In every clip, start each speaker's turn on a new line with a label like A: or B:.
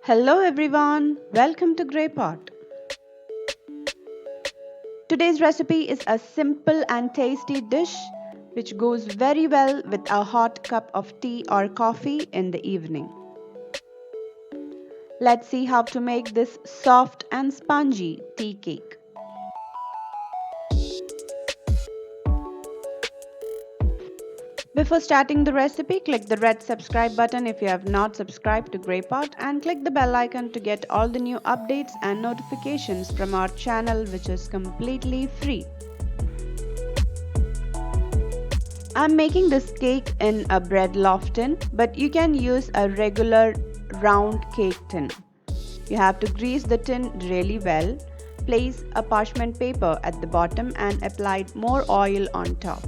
A: Hello everyone, welcome to Grey Pot. Today's recipe is a simple and tasty dish which goes very well with a hot cup of tea or coffee in the evening. Let's see how to make this soft and spongy tea cake. Before starting the recipe, click the red subscribe button if you have not subscribed to Grey Pot and click the bell icon to get all the new updates and notifications from our channel, which is completely free. I'm making this cake in a bread loaf tin, but you can use a regular round cake tin. You have to grease the tin really well, place a parchment paper at the bottom and apply more oil on top.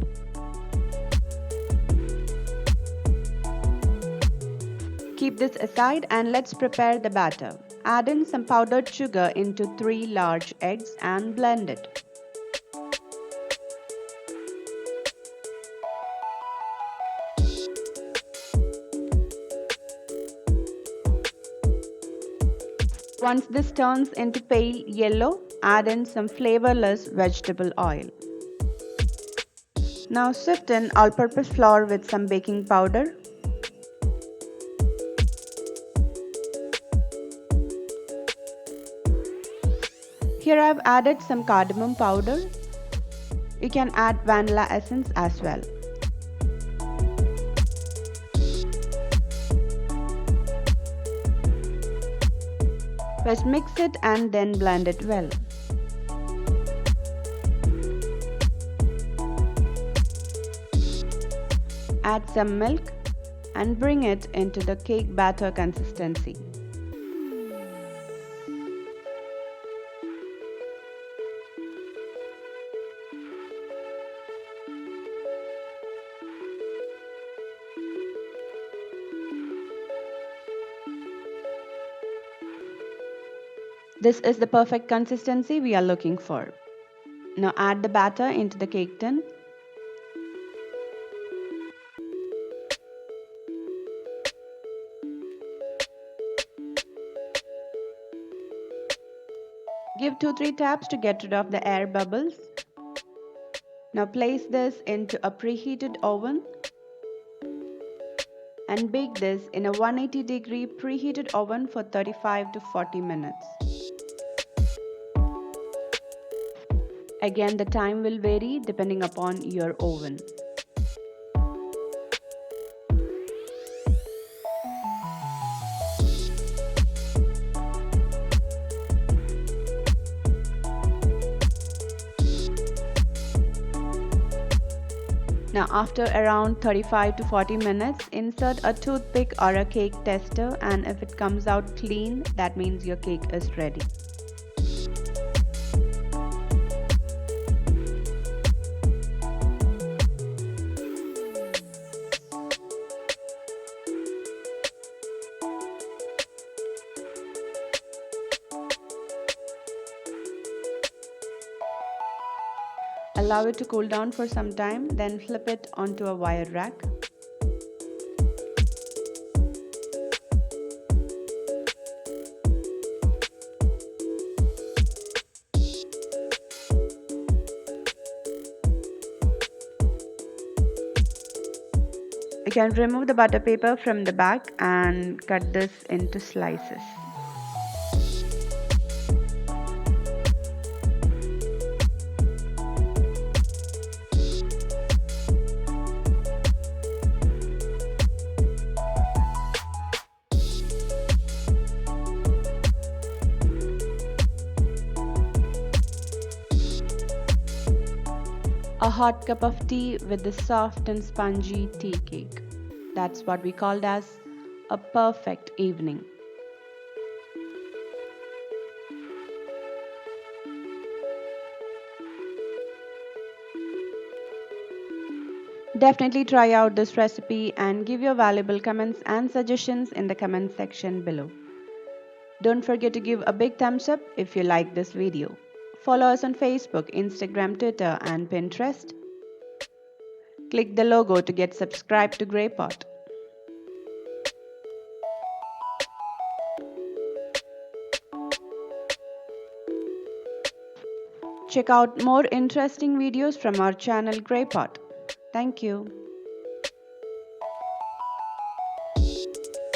A: Keep this aside and let's prepare the batter. Add in some powdered sugar into 3 large eggs and blend it. Once this turns into pale yellow, add in some flavorless vegetable oil. Now sift in all-purpose flour with some baking powder. Here I have added some cardamom powder. You can add vanilla essence as well. First mix it and then blend it well. Add some milk and bring it into the cake batter consistency. This is the perfect consistency we are looking for. Now add the batter into the cake tin. Give 2-3 taps to get rid of the air bubbles. Now place this into a preheated oven and bake this in a 180-degree preheated oven for 35 to 40 minutes. Again, the time will vary depending upon your oven. Now after around 35 to 40 minutes, insert a toothpick or a cake tester, and if it comes out clean, that means your cake is ready. Allow it to cool down for some time, then flip it onto a wire rack. You can remove the butter paper from the back and cut this into slices. A hot cup of tea with the soft and spongy tea cake. That's what we called as a perfect evening. Definitely try out this recipe and give your valuable comments and suggestions in the comment section below. Don't forget to give a big thumbs up if you like this video. Follow us on Facebook, Instagram, Twitter and Pinterest. Click the logo to get subscribed to Grey Pot. Check out more interesting videos from our channel Grey Pot. Thank you.